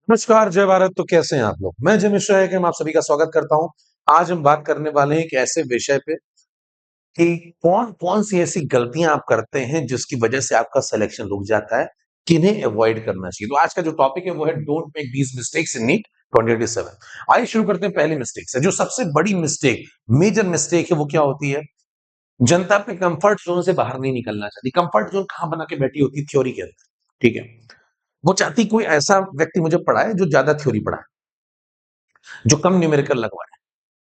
नमस्कार, जय भारत। तो कैसे हैं आप लोग? मैं जय मिश्रा है कि मैं आप सभी का स्वागत करता हूँ। आज हम बात करने वाले हैं एक ऐसे विषय पे कि कौन-कौन सी ऐसी गलतियाँ आप करते हैं जिसकी वजह से आपका सिलेक्शन रुक जाता है, किन्हें अवॉइड करना चाहिए। तो आज का जो टॉपिक है वो है don't make these mistakes in NEET 2027। आइए शुरू करते हैं पहली मिस्टेक से। जो सबसे बड़ी मिस्टेक, मेजर मिस्टेक है वो क्या होती है? जनता अपने कम्फर्ट ज़ोन से बाहर नहीं निकलना चाहती। कम्फर्ट ज़ोन कहाँ बना के बैठी होती है? थ्योरी के अंदर, ठीक है? वो चाहती कोई ऐसा व्यक्ति मुझे पढ़ाए जो ज़्यादा थ्योरी पढ़ाए। जो कम न्यूमेरिकल लगवाए,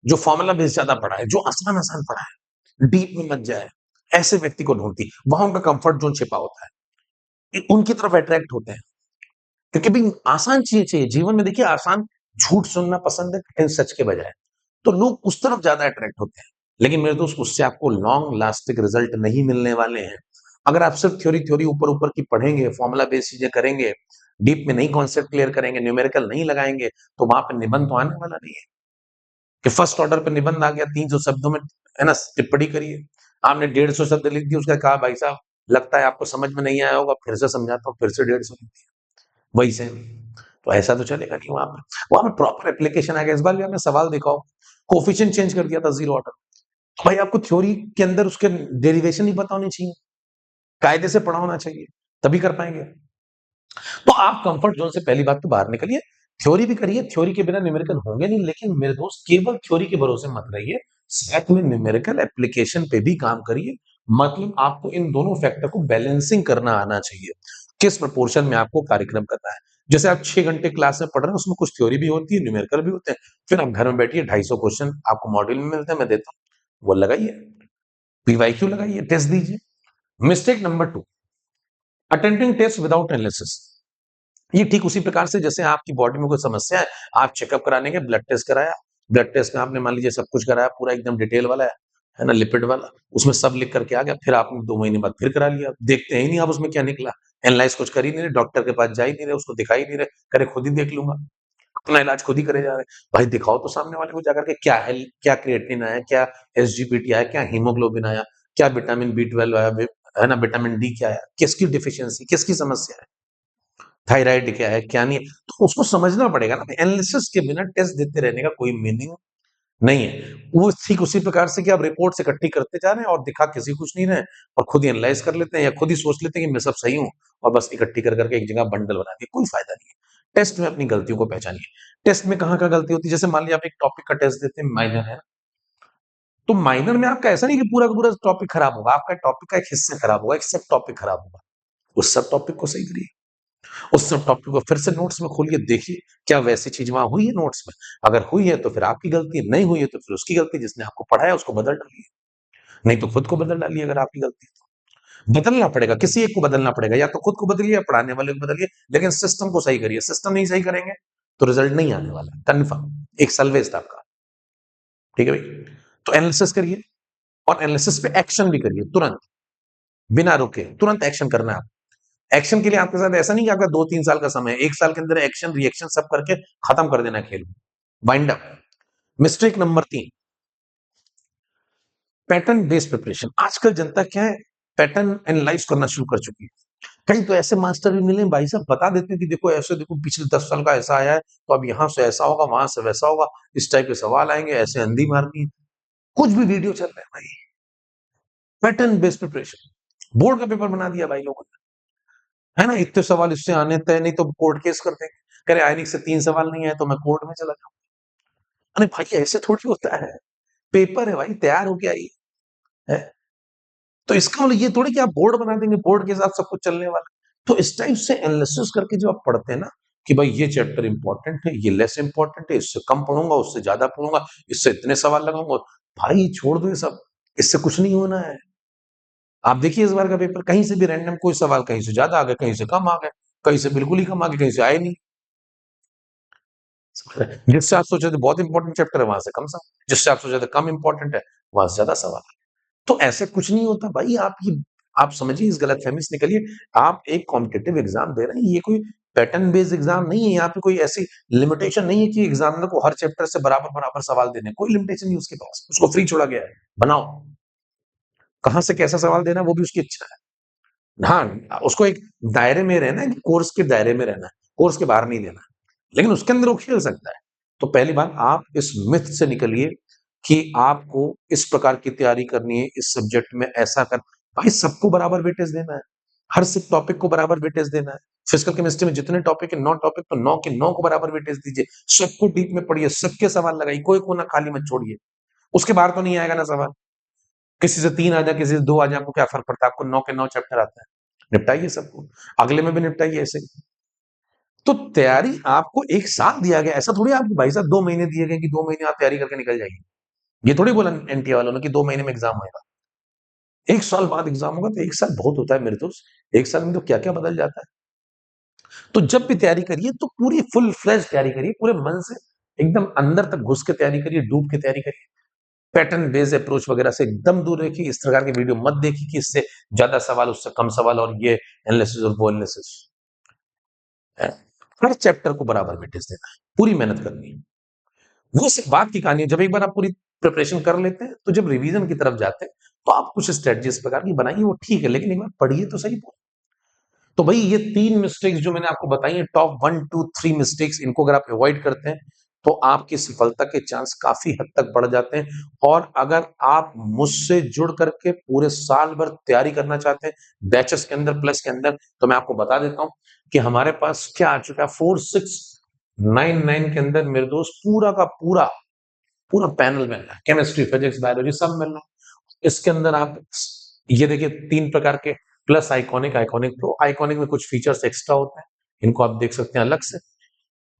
जो फॉर्मूला बेस ज़्यादा पढ़ाए, जो आसान-आसान पढ़ाए, डीप में मत जाए, ऐसे व्यक्ति को ढूँढती। वहाँ उनका कम्फर्ट ज़ोन छिपा होता है। उनकी तरफ अट्रैक्ट होते हैं, क्योंकि भई आसान चीज़ें चाहिए। जीवन में देखिए आसान झूठ सुनना पसंद है कठिन सच के बजाय। तो लोग उस तरफ ज़्यादा अट्रैक्ट होते हैं। लेकिन मेरे दोस्त उससे आपको लॉन्ग लास्टिंग रिज़ल्ट नहीं मिलने वाले हैं। अगर आप सिर्फ थ्योरी ऊपर-ऊपर की पढ़ेंगे, फॉर्मूला बेस्ड चीज़ें करेंगे, डीप में नहीं कॉन्सेप्ट क्लियर करेंगे, न्यूमेरिकल नहीं लगाएँगे, तो वहाँ पे निबंध तो आने वाला नहीं है। कि फर्स्ट ऑर्डर पे निबंध आ गया 300 शब्दों में, है ना? टिप्पणी करिए। आपने 150 शब्द लिख दिए, उसका कहा भाई साहब लगता है आपको समझ में नहीं आया होगा, फिर से समझाता हूँ, फिर से 150 लिख दिया। वही सेम। तो ऐसा तो चलेगा नहीं वहाँ पे। वहाँ पे प्रॉपर एप्लीकेशन आएगा। इस बार भी आपने सवाल देखा होगा, कोएफिशिएंट चेंज कर दिया था ज़ीरो ऑर्डर। भाई आपको थ्योरी के अंदर उसके डेरिवेशन ही पता होनी चाहिए, कायदे से पढ़ा होना चाहिए, तभी कर पाएँगे। तो आप कंफर्ट ज़ोन से पहली बात तो बाहर निकलिए, थ्योरी भी करिए, थ्योरी के बिना न्यूमेरिकल होंगे नहीं, लेकिन मेरे दोस्त केवल थ्योरी के भरोसे मत रहिए, साथ में न्यूमेरिकल एप्लीकेशन पे भी काम करिए। मतलब आपको इन दोनों फैक्टर को बैलेंसिंग करना आना चाहिए, किस प्रोपोर्शन में आपको कार्यक्रम करना है। जैसे आप 6 घंटे क्लास में पढ़ रहे हैं, उसमें कुछ थ्योरी भी होती है, न्यूमेरिकल भी होते हैं, फिर आप घर में बैठिए 250 क्वेश्चन आपको मॉड्यूल में मिलते हैं, मैं देता हूँ, वो लगाइए, पीवाईक्यू लगाइए, टेस्ट दीजिए। Mistake number 2, attempting test without analysis. ये ठीक उसी प्रकार से जैसे आपकी बॉडी में कोई समस्या है, आप चेकअप कराने गए, ब्लड टेस्ट कराया, ब्लड टेस्ट में आपने मान लीजिए सब कुछ कराया, पूरा एकदम डिटेल वाला है ना, लिपिड वाला, उसमें सब लिख करके आ गया, फिर आपने 2 महीने बाद फिर करा लिया, देखते ही नहीं आप उसमें क्या निकला, एनालाइज़ कुछ कर ही नहीं रहे, डॉक्टर के पास जा ही नहीं रहे, उसको दिखा ही नहीं रहे, कह रहे खुद ही देख लूँगा, अपना इलाज खुद ही करे जा रहे हैं। भाई दिखाओ तो सामने वाले को जाकर के क्या है, क्या क्रिएटिनिन आया, क्या एसजीपीटी आया, क्या हीमोग्लोबिन आया, क्या विटामिन बी12 आया, है ना, विटामिन डी क्या आया, किसकी डेफिशिएंसी, किसकी समस्या है? थायराइड क्या है, क्या नहीं है, तो उसको समझना पड़ेगा ना। एनालिसिस के बिना टेस्ट देते रहने का कोई मीनिंग नहीं है। वो ठीक उसी प्रकार से कि आप रिपोर्ट्स इकट्ठी करते जा रहे हैं और दिखा किसी कुछ नहीं रहे हैं और खुद ही एनालाइज़ कर लेते हैं या खुद ही सोच लेते हैं कि मैं सब सही हूँ और बस इकट्ठी कर के एक जगह बंडल बना दिया, कोई फ़ायदा नहीं है। टेस्ट में अपनी गलतियों को पहचानिए। टेस्ट में कहाँ-कहाँ गलती होती है, जैसे मान लीजिए आप एक टॉपिक का टेस्ट देते हैं, माइनर है, तो माइनर में आपका ऐसा नहीं कि पूरा का पूरा टॉपिक खराब होगा, आपका टॉपिक का एक हिस्सा खराब होगा, एक सब टॉपिक खराब होगा। उस सब टॉपिक को सही करिए। उस सब टॉपिक को फिर से नोट्स में खोलिए, देखिए क्या वैसी चीज़ वहाँ हुई है नोट्स में? अगर हुई है तो फिर आपकी गलती है, नहीं हुई है तो फिर उसकी गलती है, जिसने आपको पढ़ाया उसको बदल डालिए। नहीं तो खुद को बदल डालिए अगर आपकी गलती है तो। बदलना पड़ेगा, किसी एक को बदलना पड़ेगा, या तो खुद को बदलिए या पढ़ाने वाले को बदलिए, लेकिन सिस्टम को सही करिए। सिस्टम नहीं सही करेंगे तो रिजल्ट नहीं आने वाला, कन्फर्म, एक साल वेस्ट आपका। ठीक है भई? तो एनालिसिस करिए और एनालिसिस पे एक्शन भी करिए तुरंत, बिना रुके, तुरंत एक्शन करना है आपको। एक्शन के लिए आपके साथ ऐसा नहीं कि आपका 2-3 साल का समय है, 1 साल के अंदर एक्शन, रिएक्शन सब करके खत्म कर देना है खेल को। Wind up. Mistake number 3, pattern based preparation. आजकल जनता क्या है, पैटर्न एनालाइज करना शुरू कर चुकी है। कहीं तो ऐसे मास्टर भी मिले भाई साहब, बता देते हैं कि देखो ऐसे, देखो पिछले 10 साल का ऐसा आया है, तो अब यहाँ से ऐसा होगा, वहां से वैसा होगा, इस टाइप के सवाल आएंगे, ऐसे अंधी मारनी है। कुछ भी वीडियो चल रहा है भाई। पैटर्न बेस्ड प्रिपरेशन, बोर्ड का पेपर बना दिया भाई लोगों ने, है ना, इतने सवाल इससे आने तय, नहीं तो कोर्ट केस कर देंगे। कह रहे आईनिक से 3 सवाल नहीं आए तो मैं कोर्ट में चला जाऊँ। अरे भाई ऐसे थोड़ी होता है, पेपर है भाई, तैयार हो गया ये है। तो इसका मतलब ये थोड़ी कि आप बोर्ड बना देंगे, बोर्ड के साथ सब कुछ चलने वाला है। तो इस टाइप से एनालिसिस करके जो आप पढ़ते हैं ना, कि भाई ये चैप्टर इंपॉर्टेंट है, ये लेस इंपॉर्टेंट है, इससे कम पढ़ूंगा, उससे ज्यादा पढ़ूंगा, इससे इतने सवाल लगाऊंगा, भाई छोड़ दो ये सब, इससे कुछ नहीं होना है। आप देखिए इस बार का पेपर, कहीं से भी रैंडम कोई सवाल कहीं से ज्यादा आ गए, कहीं से कम आ गए, कहीं से बिल्कुल ही कम आ गए, कहीं से आए नहीं। जिससे आप सोचे थे बहुत इंपॉर्टेंट चैप्टर है, वहां से कम सवाल, जिससे आप सोचे थे कम इंपॉर्टेंट है, वहां से ज्यादा सवाल। तो ऐसे कुछ नहीं होता भाई, आप समझिए, इस गलतफहमी से निकलिए। आप एक कॉम्पिटिटिव एग्जाम दे रहे हैं, ये कोई पैटर्न बेस्ड एग्जाम नहीं है। यहाँ पे कोई ऐसी लिमिटेशन नहीं है कि एग्जामिनर को हर चैप्टर से बराबर बराबर सवाल देने हैं। कोई लिमिटेशन नहीं उसके पास, उसको फ्री छोड़ा गया है, बनाओ, कहाँ से कैसा सवाल देना है वो भी उसकी इच्छा है। हाँ, उसको एक दायरे में रहना है, कि कोर्स के दायरे में रहना है, कोर्स के बाहर नहीं देना है। लेकिन उसके अंदर वो खेल सकता है। तो पहली बात, आप इस मिथ से निकलिए कि आपको इस प्रकार की तैयारी करनी है, इस सब्जेक्ट में ऐसा कर। भाई सबको बराबर वेटेज देना है, हर सिर्फ टॉपिक को बराबर वेटेज देना है। फिजिकल केमिस्ट्री में जितने टॉपिक है, 9 टॉपिक तो 9 के 9 को बराबर वेटेज दीजिए। सबको डीप में पढ़िए, सबके सवाल लगाइए, कोई कोना खाली मत छोड़िए। उसके बाहर तो नहीं आएगा ना सवाल। किसी से 3 आ जाए, किसी से 2 आ जाए, आपको क्या फर्क पड़ता है? आपको 9 के 9 चैप्टर आता है, निपटाइए सबको, अगले में भी निपटाइए ऐसे। तो तैयारी आपको 1 साल दिया गया, ऐसा थोड़ी आपको भाई साहब 2 महीने दिए गए कि 2 महीने आप तैयारी करके निकल जाइए। ये थोड़ी बोला एनटीए वालों ने कि 2 महीने में एग्जाम होएगा। 1 साल बाद एग्जाम होगा, तो 1 साल बहुत होता है मेरे दोस्त। 1 साल में तो क्या-क्या बदल जाता है। तो जब भी तैयारी करिए तो पूरी फुल फ्लेज तैयारी करिए, पूरे मन से एकदम अंदर तक घुस के तैयारी करिए, डूब के तैयारी करिए। पैटर्न बेस्ड अप्रोच वगैरह से एकदम दूर रखिए। इस प्रकार की वीडियो मत देखिए कि इससे ज्यादा सवाल, उससे कम सवाल, और ये एनालिसिस और वो एनालिसिस। हर चैप्टर को बराबर वेटेज देना है, पूरी मेहनत करनी है। वो सिर्फ बात की कहानी है। जब एक बार आप पूरी प्रिपरेशन कर लेते हैं, तो जब रिवीजन की तरफ जाते हैं, तो आप कुछ स्ट्रेटजी इस प्रकार की बनाइए, वो ठीक है, लेकिन एक बार पढ़िए तो सही। तो भाई ये 3 मिस्टेक्स जो मैंने आपको बताई है, टॉप 1 2 3 मिस्टेक्स, इनको अगर आप अवॉइड करते हैं, तो आपकी सफलता के चांस काफी हद तक बढ़ जाते हैं। और अगर आप मुझसे जुड़ करके पूरे साल भर तैयारी करना चाहते हैं, बैचेस के अंदर, प्लस के अंदर, तो मैं आपको बता देता हूं कि हमारे पास क्या आ चुका है। 4699 के अंदर मेरे दोस्त पूरा का पूरा पूरा पैनल मिल रहा है, केमिस्ट्री, फिजिक्स, बायोलॉजी सब मिल रहा है। इसके अंदर आप ये देखिए 3 प्रकार के, plus iconic, iconic pro. Iconic में कुछ फीचर्स एक्स्ट्रा होते हैं, इनको आप देख सकते हैं अलग से।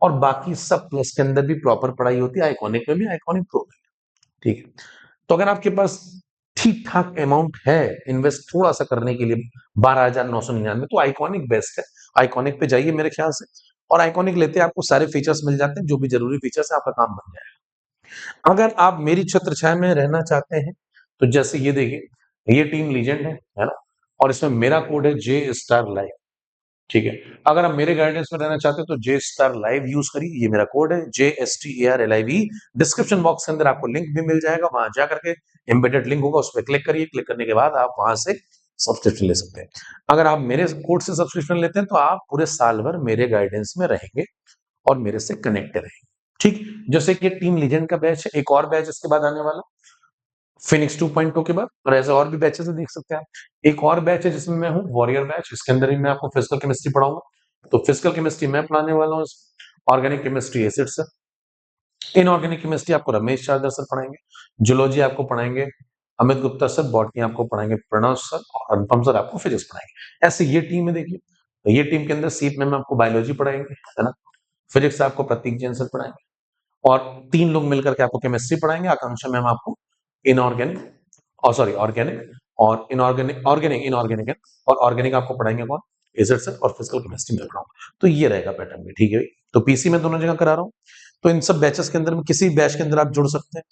और बाकी सब प्लस के अंदर भी प्रॉपर पढ़ाई होती है, आइकॉनिक में भी, आइकॉनिक प्रो में भी। ठीक है। तो अगर आपके पास ठीक ठाक अमाउंट है इन्वेस्ट थोड़ा सा करने के लिए, 12,999, तो आइकॉनिक बेस्ट है। आइकॉनिक पे जाइए मेरे ख्याल से, और आइकॉनिक लेते हैं आपको सारे फीचर्स मिल जाते हैं, जो भी जरूरी फीचर्स है, आपका काम बन जाएगा। अगर आप मेरी छत्र छाया में रहना चाहते हैं, तो जैसे ये देखिए, ये टीम लीजेंड है ना? और इसमें मेरा कोड है जे स्टार लाइव। ठीक है। अगर आप मेरे गाइडेंस में रहना चाहते हैं, तो जे स्टार लाइव यूज करिए। ये मेरा कोड है JSTARLIV। डिस्क्रिप्शन बॉक्स के अंदर आपको लिंक भी मिल जाएगा, वहां जाकर के एम्बेडेड लिंक होगा, उस पर क्लिक करिए। क्लिक करने के बाद आप वहां से सब्सक्रिप्शन ले सकते हैं। अगर आप मेरे कोड से सब्सक्रिप्शन लेते हैं, तो आप पूरे साल भर मेरे गाइडेंस में रहेंगे और मेरे से कनेक्टेड रहेंगे। ठीक, जैसे कि टीम लीजेंड का बैच है, एक और बैच इसके बाद आने वाला फिनिक्स 2.0 के बाद, और ऐसे और भी बैचेस देख सकते हैं आप। एक और बैच है जिसमें मैं हूँ, वॉरियर बैच। इसके अंदर ही मैं आपको फिजिकल केमिस्ट्री पढ़ाऊंगा। तो फिजिकल केमिस्ट्री मैं पढ़ाने वाला हूँ, organic chemistry acid sir, inorganic chemistry आपको रमेश चारदर सर पढ़ाएंगे, जूलॉजी आपको पढ़ाएंगे अमित गुप्ता सर, बॉटनी आपको पढ़ाएंगे प्रणव सर, और अनुपम सर आपको फिजिक्स पढ़ाएंगे। ऐसे ये टीम है देखिए। तो ये टीम के अंदर सीट में आपको बायोलॉजी पढ़ाएंगे, है ना? फिजिक्स आपको प्रतीक जैन सर पढ़ाएंगे, और 3 लोग मिलकर के आपको केमिस्ट्री पढ़ाएंगे। आकांक्षा मैम आपको इनऑर्गेनिक, और सॉरी ऑर्गेनिक, और इनऑर्गेनिक, ऑर्गेनिक, इनऑर्गेनिक है, और ऑर्गेनिक आपको पढ़ाएंगे कौन? एजेड सर, और फिजिकल केमिस्ट्री में पढ़ाऊंगा। तो ये रहेगा पैटर्न में, ठीक है भाई। तो पीसी में दोनों जगह करा रहा हूँ। तो इन सब बैचेस के अंदर में किसी बैच के अंदर आप जुड़ सकते हैं।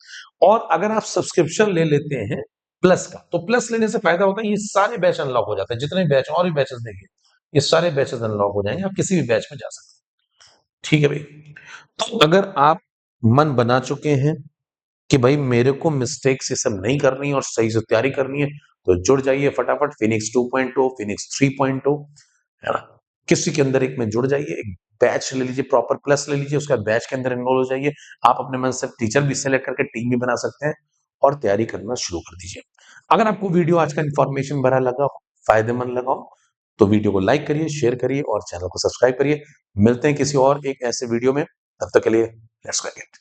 और अगर आप सब्सक्रिप्शन ले लेते हैं प्लस का, तो प्लस लेने से फायदा होता है, ये सारे बैच अनलॉक हो जाते हैं। जितने बैच और भी बैचेस देखिए, ये सारे बैचेस अनलॉक हो जाएंगे, आप किसी भी बैच में जा सकते हैं। ठीक है भाई। तो अगर आप मन बना चुके हैं कि भाई मेरे को मिस्टेक्स ये सब नहीं करनी और सही से तैयारी करनी है, तो जुड़ जाइए फटाफट फिनिक्स 2.0, फिनिक्स 3.0, है ना? किसी के अंदर एक में जुड़ जाइए, एक बैच ले लीजिए, प्रॉपर प्लस ले लीजिए, उसका बैच के अंदर इनरोल हो जाइए। आप अपने मन से टीचर भी सेलेक्ट करके टीम भी बना सकते हैं, और तैयारी करना शुरू कर दीजिए। अगर आपको वीडियो आज का इन्फॉर्मेशन भरा लगा हो, फायदेमंद लगा हो, तो वीडियो को लाइक करिए, शेयर करिए, और चैनल को सब्सक्राइब करिए। मिलते हैं किसी और एक ऐसे वीडियो में, तब तक के लिए लेट्स गेट